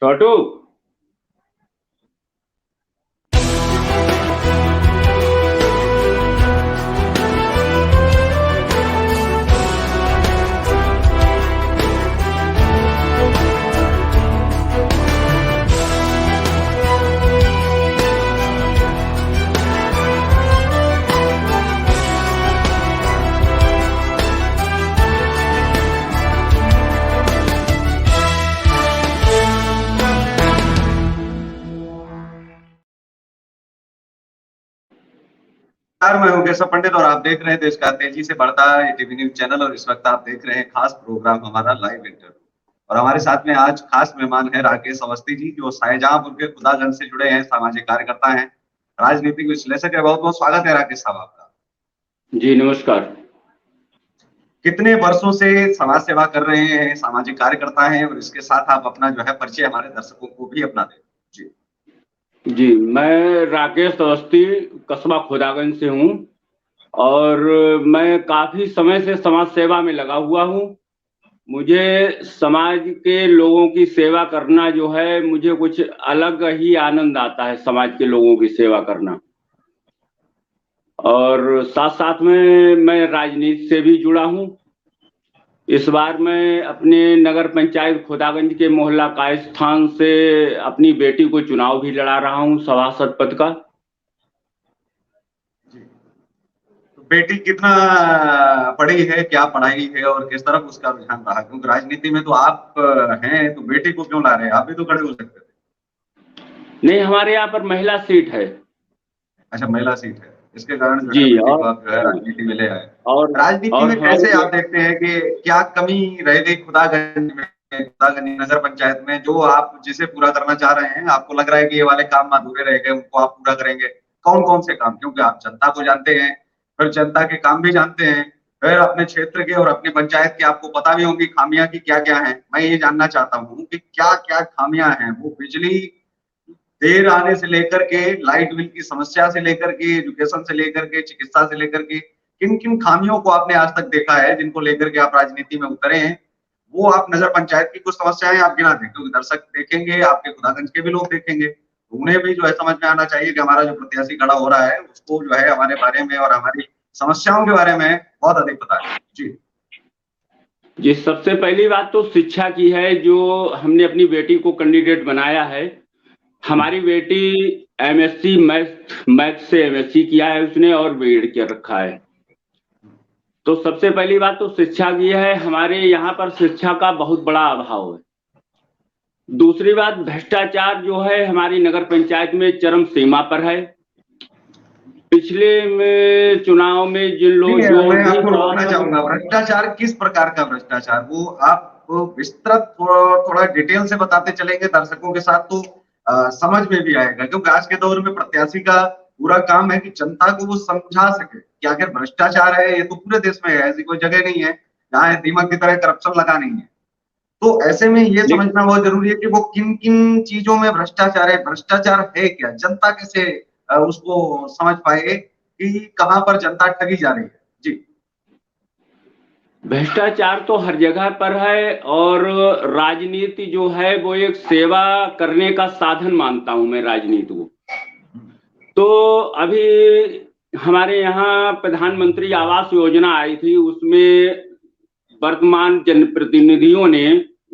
छोटू। मैं हूं केशव पंडित और आप देख रहे हैं देश का तेजी से बढ़ता टीवी न्यूज चैनल। और इस वक्त आप देख रहे हैं खास प्रोग्राम हमारा लाइव इंटरव्यू। और हमारे साथ में आज खास मेहमान है राकेश अवस्थी जी, जो शाहजहांपुर के खुदागंज से जुड़े हैं, सामाजिक कार्यकर्ता हैं, राजनीतिक विश्लेषक है। बहुत बहुत स्वागत है राकेश साहब आपका। जी नमस्कार। कितने वर्षों से समाज सेवा कर रहे हैं, सामाजिक कार्यकर्ता हैं, और इसके साथ आप अपना जो है परिचय हमारे दर्शकों को भी अपना दें। जी जी मैं राकेश अवस्थी कस्बा खुदागंज से हूँ और मैं काफी समय से समाज सेवा में लगा हुआ हूँ। मुझे समाज के लोगों की सेवा करना जो है, मुझे कुछ अलग ही आनंद आता है समाज के लोगों की सेवा करना। और साथ साथ में मैं राजनीति से भी जुड़ा हूँ। इस बार मैं अपने नगर पंचायत खुदागंज के मोहल्ला कायस्थान से अपनी बेटी को चुनाव भी लड़ा रहा हूँ सभासद पद का। तो बेटी कितना पढ़ी है, क्या पढ़ाई है और किस तरफ उसका रुझान रहा? क्योंकि राजनीति में तो आप हैं, तो बेटी को क्यों ला रहे हैं? आप भी तो खड़े हो सकते थे। नहीं, हमारे यहाँ पर महिला सीट है। अच्छा, महिला सीट है, इसके कारण जो जी। है बेटी को और आप जो है राजनीति में ले आए। और राजनीति और में हमारी कैसे आप देखते हैं कि क्या कमी रह गई खुदागंज में, खुदागंज नगर पंचायत में, जो आप जिसे पूरा करना चाह रहे हैं? आपको लग रहा है कि ये वाले काम अधूरे रह गए, उनको आप पूरा करेंगे? कौन कौन से काम? क्योंकि आप जनता को जानते हैं, फिर जनता के काम भी जानते हैं, फिर अपने क्षेत्र के और अपनी पंचायत के आपको पता भी होंगी खामियां की क्या क्या है। मैं ये जानना चाहता हूँ कि क्या क्या खामियां हैं। वो बिजली देर आने से लेकर के, लाइट बिल की समस्या से लेकर के, एजुकेशन से लेकर के, चिकित्सा से लेकर के, किन किन खामियों को आपने आज तक देखा है जिनको लेकर के आप राजनीति में उतरे हैं? वो आप नगर पंचायत की कुछ समस्याएं आप गिना दें, क्योंकि दर्शक देखेंगे, आपके खुदागंज के भी लोग देखेंगे, तो उन्हें भी जो है समझ में आना चाहिए कि हमारा जो प्रत्याशी खड़ा हो रहा है उसको जो है हमारे बारे में और हमारी समस्याओं के बारे में बहुत अधिक पता है। जी जी, सबसे पहली बात तो शिक्षा की है। जो हमने अपनी बेटी को कैंडिडेट बनाया है, हमारी बेटी एमएससी मैथ से एमएससी किया है उसने और बीएड कर रखा है। तो सबसे पहली बात तो शिक्षा की है। हमारे यहाँ पर शिक्षा का बहुत बड़ा अभाव है। दूसरी बात, भ्रष्टाचार जो है हमारी नगर पंचायत में चरम सीमा पर है। पिछले में चुनाव में जिन लोग जो मैं भी आपको रोकना चाहूंगा। भ्रष्टाचार किस प्रकार का भ्रष्टाचार? वो आप विस्तृत थोड़ा डिटेल से बताते चलेंगे दर्शकों के साथ, तो समझ में भी आएगा। क्योंकि आज के दौर में प्रत्याशी का पूरा काम है कि जनता को वो समझा सके कि आखिर भ्रष्टाचार है, ये तो पूरे देश में है, ऐसी कोई जगह नहीं है जहाँ दीमक की तरह करप्शन लगा नहीं है। तो ऐसे में ये समझना बहुत जरूरी है कि वो किन किन चीजों में भ्रष्टाचार है, भ्रष्टाचार है क्या, जनता कैसे उसको समझ पाए कि कहां पर जनता ठगी जा रही है। जी भ्रष्टाचार तो हर जगह पर है और राजनीति जो है वो एक सेवा करने का साधन मानता हूं मैं राजनीति को। तो अभी हमारे यहाँ प्रधानमंत्री आवास योजना आई थी, उसमें वर्तमान जनप्रतिनिधियों ने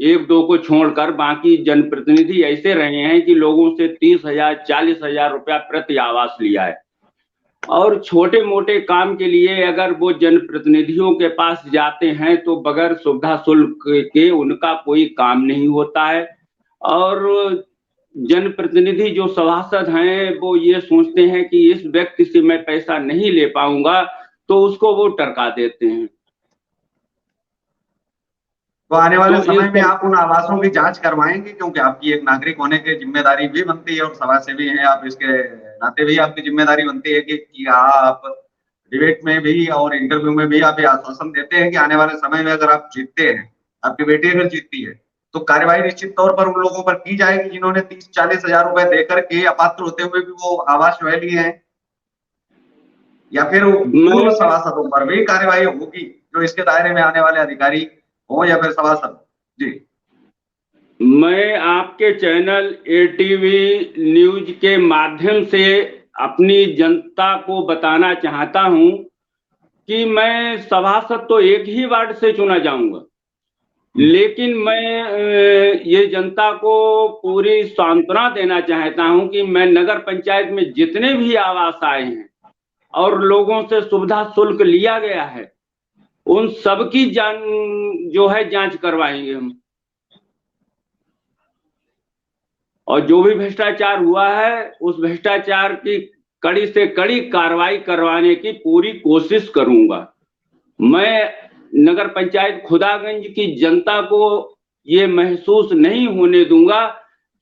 एक दो को छोड़कर बाकी जनप्रतिनिधि ऐसे रहे हैं कि लोगों से 30,000 40,000 रुपया प्रति आवास लिया है। और छोटे मोटे काम के लिए अगर वो जनप्रतिनिधियों के पास जाते हैं तो बगैर सुविधा शुल्क के उनका कोई काम नहीं होता है। और जनप्रतिनिधि जो सभासद हैं वो ये सोचते हैं कि इस व्यक्ति से मैं पैसा नहीं ले पाऊंगा, तो उसको वो टरका देते हैं। तो आने वाले तो समय में आप उन आवासों की जांच करवाएंगे? क्योंकि आपकी एक नागरिक होने की जिम्मेदारी भी बनती है और समाज सेवी हैं आप, इसके नाते भी आपकी जिम्मेदारी बनती है कि आप डिबेट में भी और इंटरव्यू में भी आप ये आश्वासन देते हैं कि आने वाले समय में अगर आप जीतते हैं, आपकी बेटी अगर जीतती है, तो कार्रवाई निश्चित तौर पर उन लोगों पर की जाएगी जिन्होंने 30-40 हजार रुपए देकर के अपात्र होते हुए भी वो आवास जो है लिए हैं, या फिर पूर्व सभासदों पर भी कार्रवाई होगी जो इसके दायरे में आने वाले अधिकारी हो या फिर सभासद? जी मैं आपके चैनल एटीवी न्यूज के माध्यम से अपनी जनता को बताना चाहता हूं कि मैं सभासद तो एक ही वार्ड से चुना जाऊंगा, लेकिन मैं ये जनता को पूरी सांत्वना देना चाहता हूं कि मैं नगर पंचायत में जितने भी आवास आए हैं और लोगों से सुविधा शुल्क लिया गया है, उन सबकी जो है जांच करवाएंगे हम, और जो भी भ्रष्टाचार हुआ है उस भ्रष्टाचार की कड़ी से कड़ी कार्रवाई करवाने की पूरी कोशिश करूंगा। मैं नगर पंचायत खुदागंज की जनता को ये महसूस नहीं होने दूंगा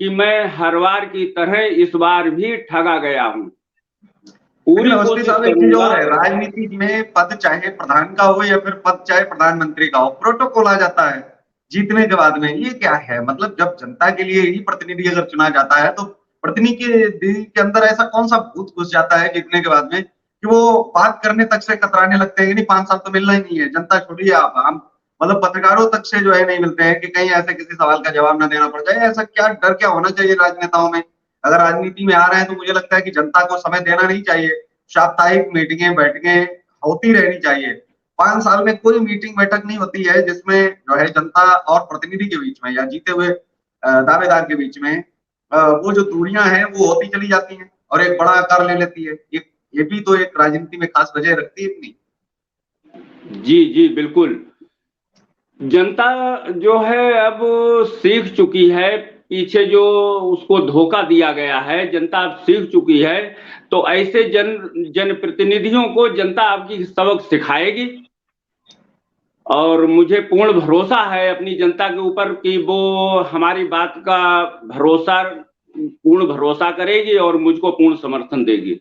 कि मैं हर बार की तरह इस बार भी ठगा गया हूं। पूरी कोशिश करूंगा। राजनीति में पद चाहे प्रधान का हो या फिर पद चाहे प्रधानमंत्री का हो, प्रोटोकॉल आ जाता है जीतने के बाद में। ये क्या है? मतलब जब जनता के लिए ही प्रतिनिधि अगर चुना जाता है तो प्रतिनिधि के अंदर ऐसा कौन सा भूत घुस जाता है जीतने के बाद में कि वो बात करने तक से कतराने लगते हैं कि नहीं 5 साल तो मिलना ही नहीं है। जनता छोड़िए, आप हम मतलब पत्रकारों तक से जो है नहीं मिलते हैं कि कहीं ऐसे किसी सवाल का जवाब ना देना पड़ जाए। ऐसा क्या डर क्या होना चाहिए राजनेताओं में? अगर राजनीति में आ रहे हैं तो मुझे लगता है कि जनता को समय देना नहीं चाहिए। साप्ताहिक मीटिंगें बैठकें होती रहनी चाहिए। 5 साल में कोई मीटिंग बैठक नहीं होती है जिसमें जो है जनता और प्रतिनिधि के बीच में या जीते हुए दावेदार के बीच में वो जो दूरियां हैं वो होती चली जाती हैं और एक बड़ा आकार ले लेती है। ये भी तो एक राजनीति में खास वजह रखती है कि नहीं? जी जी बिल्कुल। जनता जो है अब सीख चुकी है, पीछे जो उसको धोखा दिया गया है जनता अब सीख चुकी है। तो ऐसे जनप्रतिनिधियों को जनता आपकी सबक सिखाएगी, और मुझे पूर्ण भरोसा है अपनी जनता के ऊपर कि वो हमारी बात का पूर्ण भरोसा करेगी और मुझको पूर्ण समर्थन देगी।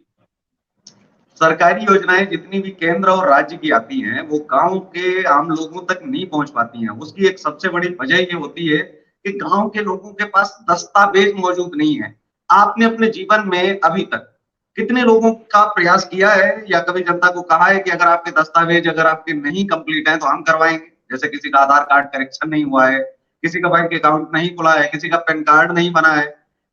सरकारी योजनाएं जितनी भी केंद्र और राज्य की आती हैं वो गांव के आम लोगों तक नहीं पहुंच पाती हैं। उसकी एक सबसे बड़ी वजह ये होती है कि गांव के लोगों के पास दस्तावेज मौजूद नहीं है। आपने अपने जीवन में अभी तक कितने लोगों का प्रयास किया है या कभी जनता को कहा है कि अगर आपके दस्तावेज अगर आपके नहीं कंप्लीट हैं तो हम करवाएंगे? जैसे किसी का आधार कार्ड करेक्शन नहीं हुआ है, किसी का बैंक अकाउंट नहीं खुला है, किसी का पैन कार्ड नहीं बना है,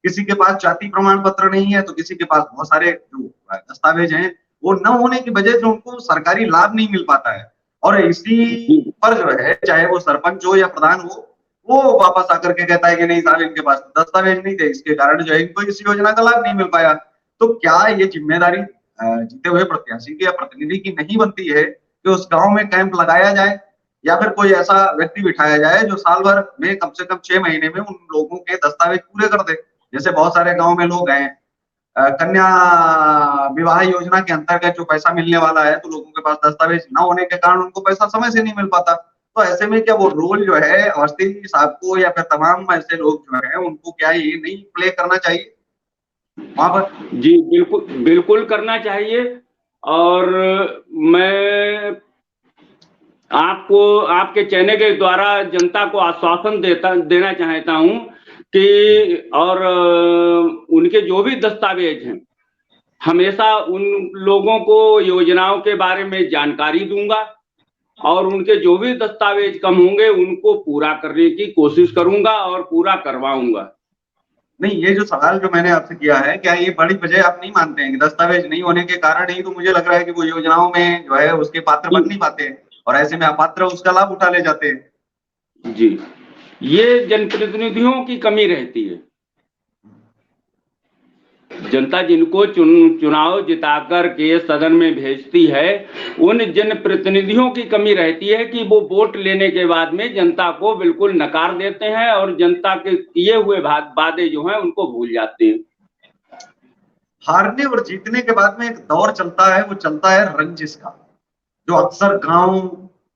किसी के पास जाति प्रमाण पत्र नहीं है, तो किसी के पास बहुत सारे जो दस्तावेज हैं वो न होने की वजह से उनको सरकारी लाभ नहीं मिल पाता है। और इसी पर जो है चाहे वो सरपंच हो या प्रधान हो, वो वापस आकर के कहता है कि नहीं साहब इनके पास दस्तावेज नहीं थे, इसके कारण जो है इनको इस योजना का लाभ नहीं मिल पाया। तो क्या ये जिम्मेदारी जीते हुए प्रत्याशी की या प्रतिनिधि की नहीं बनती है कि उस गांव में कैंप लगाया जाए या फिर कोई ऐसा व्यक्ति बिठाया जाए जो साल भर में कम से कम 6 महीने में उन लोगों के दस्तावेज पूरे कर दे? जैसे बहुत सारे गांव में लोग हैं, कन्या विवाह योजना के अंतर्गत जो पैसा मिलने वाला है तो लोगों के पास दस्तावेज न होने के कारण उनको पैसा समय से नहीं मिल पाता। तो ऐसे में क्या वो रोल जो है अवस्थी साहब को या फिर तमाम ऐसे लोग जो है उनको क्या ये नहीं प्ले करना चाहिए वहां पर? जी बिल्कुल बिल्कुल करना चाहिए। और मैं आपको आपके चैनल के द्वारा जनता को आश्वासन देना चाहता हूं कि और उनके जो भी दस्तावेज हैं हमेशा उन लोगों को योजनाओं के बारे में जानकारी दूंगा, और उनके जो भी दस्तावेज कम होंगे उनको पूरा करने की कोशिश करूंगा और पूरा करवाऊंगा। नहीं, ये जो सवाल जो मैंने आपसे किया है, क्या ये बड़ी वजह आप नहीं मानते हैं कि दस्तावेज नहीं होने के कारण ही तो मुझे लग रहा है कि वो योजनाओं में जो है उसके पात्र बन नहीं पाते हैं और ऐसे में अपात्र उसका लाभ उठा ले जाते हैं? जी, ये जनप्रतिनिधियों की कमी रहती है। जनता जिनको चुनाव जिताकर के सदन में भेजती है, उन जनप्रतिनिधियों की कमी रहती है कि वो वोट लेने के बाद में जनता को बिल्कुल नकार देते हैं और जनता के किए हुए वादे जो हैं उनको भूल जाते हैं। हारने और जीतने के बाद में एक दौर चलता है, वो चलता है रंजिश का, जो अक्सर गांव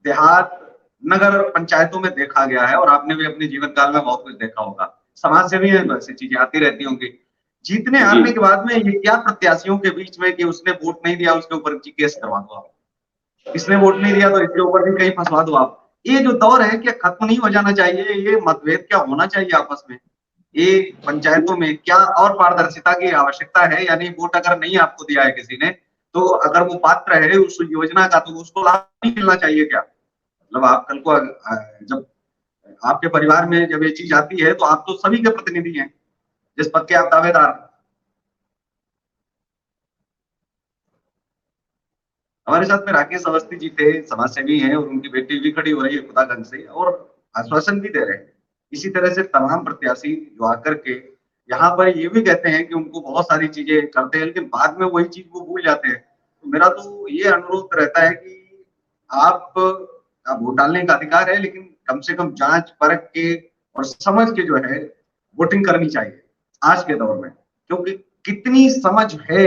देहात नगर पंचायतों में देखा गया है और आपने भी अपने जीवन काल में बहुत कुछ देखा होगा। समाज से भी ऐसी चीजें आती रहती होंगी। जीतने हारने के बाद में ये क्या प्रत्याशियों के बीच में कि उसने वोट नहीं दिया उसके ऊपर केस करवा दो आप, इसने वोट नहीं दिया तो इसके ऊपर भी कहीं फंसवा दो आप। ये जो दौर है क्या खत्म नहीं हो जाना चाहिए? ये मतभेद क्या होना चाहिए आपस में? ये पंचायतों में क्या और पारदर्शिता की आवश्यकता है? यानी वोट अगर नहीं आपको दिया है किसी ने तो अगर वो पात्र है उस योजना का तो उसको लाभ नहीं मिलना चाहिए क्या? मतलब आप कल को जब आपके परिवार में जब ये चीज आती है तो आप तो सभी के प्रतिनिधि हैं जिस पद के आप दावेदार हैं। हमारे साथ में राकेश अवस्थी जी थे, समाज सेवी हैं और उनकी बेटी भी खड़ी हो रही है खुदागंज से और आश्वासन भी दे रहे हैं। इसी तरह से तमाम प्रत्याशी जो आकर के यहाँ पर ये भी कहते हैं कि उनको बहुत सारी चीजें करते हैं, लेकिन बाद में वही चीज वो भूल जाते हैं। तो मेरा तो ये अनुरोध रहता है कि आप वोट डालने का अधिकार है, लेकिन कम से कम जांच परख के और समझ के जो है वोटिंग करनी चाहिए आज के दौर में, क्योंकि कितनी समझ है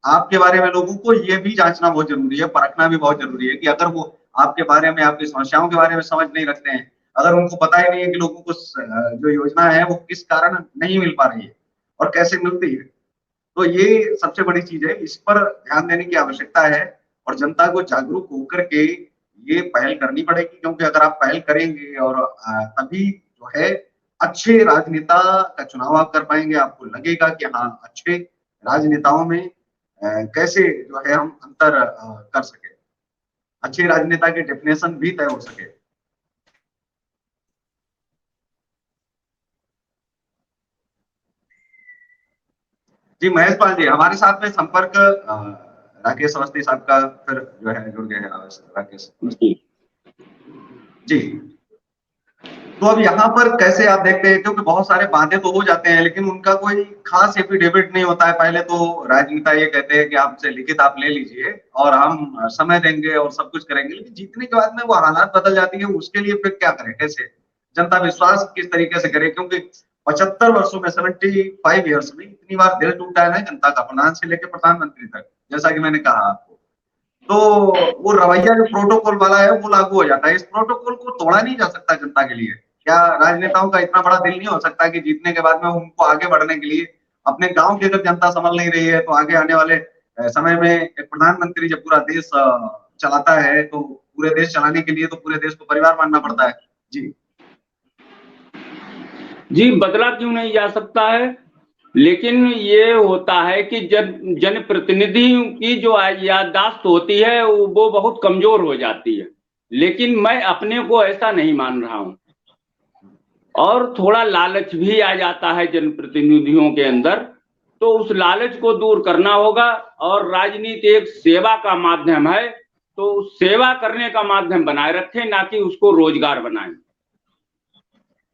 आपके बारे में लोगों को ये भी जांचना बहुत जरूरी है, परखना भी बहुत जरूरी है कि अगर वो आपके बारे में, आपकी समस्याओं के बारे में समझ नहीं रखते हैं, अगर उनको पता ही नहीं है कि लोगों को जो योजना है वो किस कारण नहीं मिल पा रही है और कैसे मिलती है, तो ये सबसे बड़ी चीज है। इस पर ध्यान देने की आवश्यकता है और जनता को जागरूक होकर के ये पहल करनी पड़ेगी, क्योंकि अगर आप पहल करेंगे और तभी जो है अच्छे राजनेता का चुनाव आप कर पाएंगे। आपको लगेगा कि हाँ, अच्छे राजनेताओं में कैसे जो है हम अंतर कर सके, अच्छे राजनेता की डेफिनेशन भी तय हो सके। जी महेश पाल जी, हमारे साथ में संपर्क राकेश अवस्थी साहब का फिर जो है जुड़ गए हैं। राकेश जी, तो अब यहाँ पर कैसे आप देखते हैं, क्योंकि बहुत सारे वादे तो हो जाते हैं लेकिन उनका कोई खास एफिडेविट नहीं होता है। पहले तो राजनेता ये कहते हैं कि आपसे लिखित आप ले लीजिए और हम समय देंगे और सब कुछ करेंगे, लेकिन जीतने के बाद में वो हालात बदल जाती है। उसके लिए फिर क्या करें, कैसे जनता विश्वास किस तरीके से करे, क्योंकि 75 वर्षों में 75 ईयर्स में इतनी बार दिल टूटा है ना जनता का, प्रधान से लेकर प्रधानमंत्री तक, जैसा कि मैंने कहा आपको। तो वो रवैया जो प्रोटोकॉल वाला है वो लागू हो जाता है। इस प्रोटोकॉल को तोड़ा नहीं जा सकता जनता के लिए। क्या राजनेताओं का इतना बड़ा दिल नहीं हो सकता कि जीतने के बाद में उनको आगे बढ़ने के लिए अपने गांव की अगर जनता संभल नहीं रही है तो आगे आने वाले समय में एक प्रधानमंत्री जब पूरा देश चलाता है तो पूरे देश चलाने के लिए तो पूरे देश को परिवार मानना पड़ता है। जी जी, बदला क्यों नहीं जा सकता है, लेकिन ये होता है कि जब जनप्रतिनिधि की जो याददाश्त होती है वो बहुत कमजोर हो जाती है, लेकिन मैं अपने को ऐसा नहीं मान रहा हूं और थोड़ा लालच भी आ जाता है जनप्रतिनिधियों के अंदर, तो उस लालच को दूर करना होगा। और राजनीति एक सेवा का माध्यम है, तो सेवा करने का माध्यम बनाए रखें, ना कि उसको रोजगार बनाएं।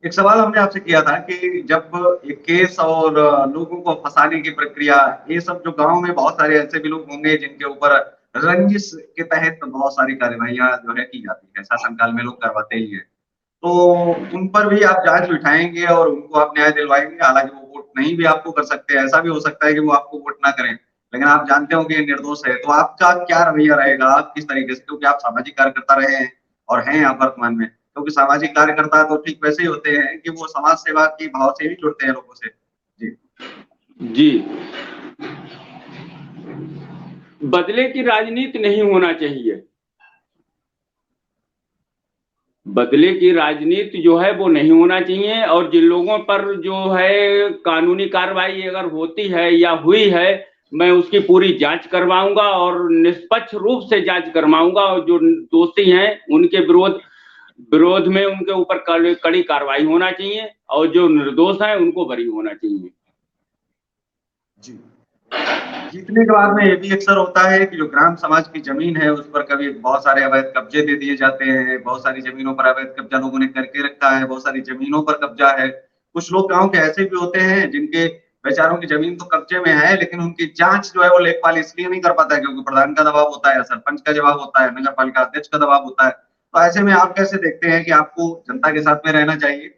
एक सवाल हमने आपसे किया था कि जब ये केस और लोगों को फंसाने की प्रक्रिया, ये सब जो गांव में बहुत सारे ऐसे भी लोग होंगे जिनके ऊपर रंजिश के तहत बहुत सारी कार्यवाहियां जो है की जाती है, शासनकाल में लोग करवाते ही है, तो उन पर भी आप जांच बिठाएंगे और उनको आप न्याय दिलवाएंगे। हालांकि वो वोट नहीं भी आपको कर सकते हैं, ऐसा भी हो सकता है कि वो आपको वोट ना करें, लेकिन आप जानते हो कि ये निर्दोष है, तो आपका क्या रवैया रहेगा, आप किस तरीके से, क्योंकि आप सामाजिक कार्यकर्ता रहे हैं और हैं आप वर्तमान में, क्योंकि सामाजिक कार्यकर्ता तो ठीक वैसे ही होते हैं कि वो समाज सेवा के भाव से भी जुड़ते हैं लोगों से। जी जी, बदले की राजनीति नहीं होना चाहिए, बदले की राजनीति जो है वो नहीं होना चाहिए। और जिन लोगों पर जो है कानूनी कार्रवाई अगर होती है या हुई है, मैं उसकी पूरी जांच करवाऊंगा और निष्पक्ष रूप से जांच करवाऊंगा, और जो दोषी हैं उनके विरोध में उनके ऊपर कड़ी कार्रवाई होना चाहिए और जो निर्दोष हैं उनको बरी होना चाहिए। जी, जीतने के बाद में ये भी अक्सर होता है कि जो ग्राम समाज की जमीन है उस पर कभी बहुत सारे अवैध कब्जे दे दिए जाते हैं, बहुत सारी जमीनों पर अवैध कब्जा लोगों ने करके रखा है, बहुत सारी जमीनों पर कब्जा है। कुछ लोग गांव के ऐसे भी होते हैं जिनके बेचारों की जमीन तो कब्जे में है, लेकिन उनकी जांच जो है वो लेखपाल इसलिए नहीं कर पाता है क्योंकि प्रधान का दबाव होता है, सरपंच का जवाब होता है, नगर पालिका अध्यक्ष का दबाव होता है। तो ऐसे में आप कैसे देखते हैं कि आपको जनता के साथ में रहना चाहिए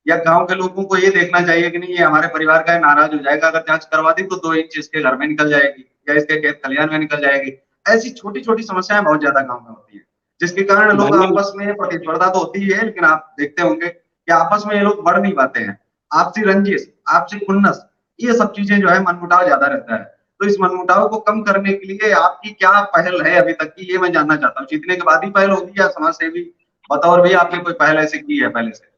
या गांव के लोगों को ये देखना चाहिए कि नहीं ये हमारे परिवार का है, नाराज हो जाएगा अगर जांच करवा दी तो 2 इंच इसके घर में निकल जाएगी या इसके खेत खलिहान में निकल जाएगी। ऐसी छोटी छोटी समस्याएं बहुत ज्यादा गांव में होती है, जिसके कारण लोग आपस में प्रतिस्पर्धा तो होती ही है, लेकिन आप देखते होंगे कि आपस में ये लोग बढ़ नहीं पाते हैं। आपसी रंजिश, आपसी खुन्नस, ये सब चीजें जो है मनमुटाव ज्यादा रहता है। तो इस मनमुटाव को कम करने के लिए आपकी क्या पहल है अभी तक की, ये मैं जानना चाहता हूँ। जीतने के बाद ही पहल होगी या समाज सेवी बतौर भी आपने कोई पहल ऐसी की है पहले से?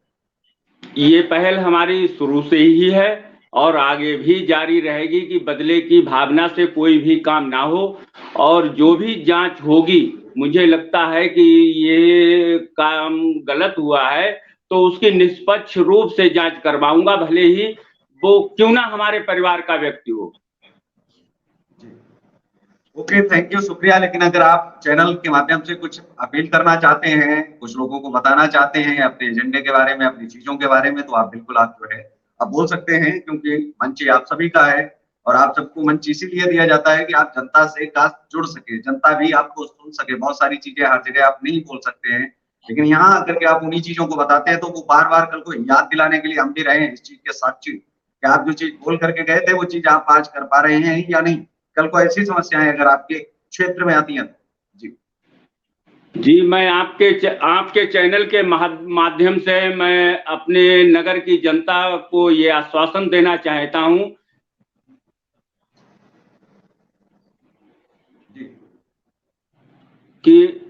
ये पहल हमारी शुरू से ही है और आगे भी जारी रहेगी कि बदले की भावना से कोई भी काम ना हो, और जो भी जांच होगी, मुझे लगता है कि ये काम गलत हुआ है तो उसकी निष्पक्ष रूप से जांच करवाऊंगा, भले ही वो क्यों ना हमारे परिवार का व्यक्ति हो। ओके, थैंक यू, शुक्रिया। लेकिन अगर आप चैनल के माध्यम से कुछ अपील करना चाहते हैं, कुछ लोगों को बताना चाहते हैं अपने एजेंडे के बारे में, अपनी चीजों के बारे में, तो आप बिल्कुल आप जो है आप बोल सकते हैं, क्योंकि मंच आप सभी का है और आप सबको मंच इसीलिए दिया जाता है कि आप जनता से जुड़ सके, जनता भी आपको सुन सके। बहुत सारी चीजें हर जगह आप नहीं बोल सकते हैं, लेकिन यहाँ आकर के आप उन्हीं चीजों को बताते हैं, तो वो बार बार कल को याद दिलाने के लिए हम भी रहे हैं इस चीज के साक्षी कि आप जो चीज बोल करके गए थे वो चीज आप आज कर पा रहे हैं या नहीं। कल को ऐसी समस्याएं अगर आपके क्षेत्र में आती हैं जी। जी, मैं आपके चैनल के माध्यम से मैं अपने नगर की जनता को ये आश्वासन देना चाहता हूं कि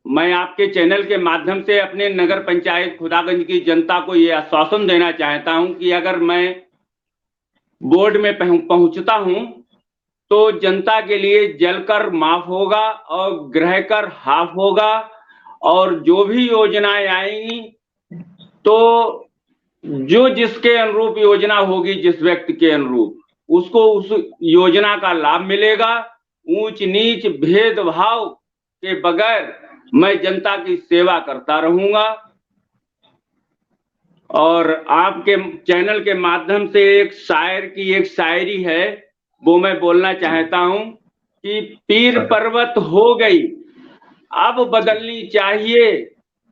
मैं आपके चैनल के माध्यम से अपने नगर पंचायत खुदागंज की जनता को ये आश्वासन देना चाहता हूं कि अगर मैं बोर्ड में पहुंचता हूं तो जनता के लिए जलकर माफ होगा और ग्रह कर हाफ होगा, और जो भी योजनाएं आएंगी तो जो जिसके अनुरूप योजना होगी, जिस व्यक्ति के अनुरूप, उसको उस योजना का लाभ मिलेगा। ऊंच नीच भेदभाव के बगैर मैं जनता की सेवा करता रहूंगा। और आपके चैनल के माध्यम से एक शायर की एक शायरी है, वो मैं बोलना चाहता हूं कि पीर पर्वत हो गई अब बदलनी चाहिए,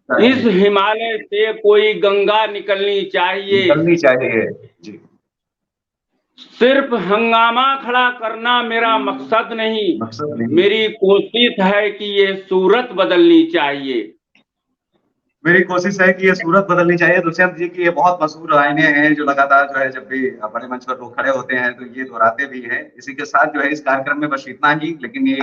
इस हिमालय से कोई गंगा निकलनी चाहिए जी। सिर्फ हंगामा खड़ा करना मेरा मकसद नहीं, मेरी कोशिश है कि ये सूरत बदलनी चाहिए। मेरी कोशिश है कि ये सूरत बदलनी चाहिए। दुष्यंत जी की ये बहुत मशहूर लाइनें हैं जो लगातार जो है जब भी बड़े मंच पर लोग खड़े होते हैं तो ये दोहराते भी हैं। इसी के साथ जो है इस कार्यक्रम में बस इतना ही, लेकिन ये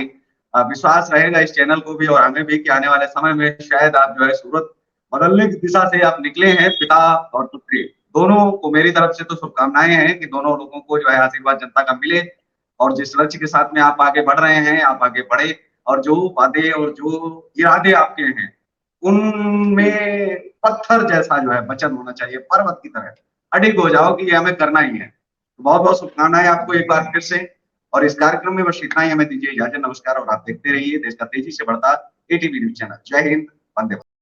विश्वास रहेगा इस चैनल को भी और हमें भी कि आने वाले समय में शायद आप जो है सूरत बदलने की दिशा से आप निकले हैं। पिता और पुत्री दोनों को मेरी तरफ से तो शुभकामनाएं हैं कि दोनों लोगों को जो है आशीर्वाद जनता का मिले और जिस लक्ष्य के साथ में आप आगे बढ़ रहे हैं आप आगे बढ़े और जो वादे और जो इरादे आपके हैं उनमें पत्थर जैसा जो है वचन होना चाहिए, पर्वत की तरह अडिग हो जाओ कि ये हमें करना ही है। तो बहुत बहुत शुभकामनाएं आपको एक बार फिर से, और इस कार्यक्रम में बस इतना ही। हमें दीजिए इजाजत, नमस्कार, और आप देखते रहिए देश का तेजी से बढ़ता एटीवी न्यूज चैनल। जय हिंद, वंदे मातरम।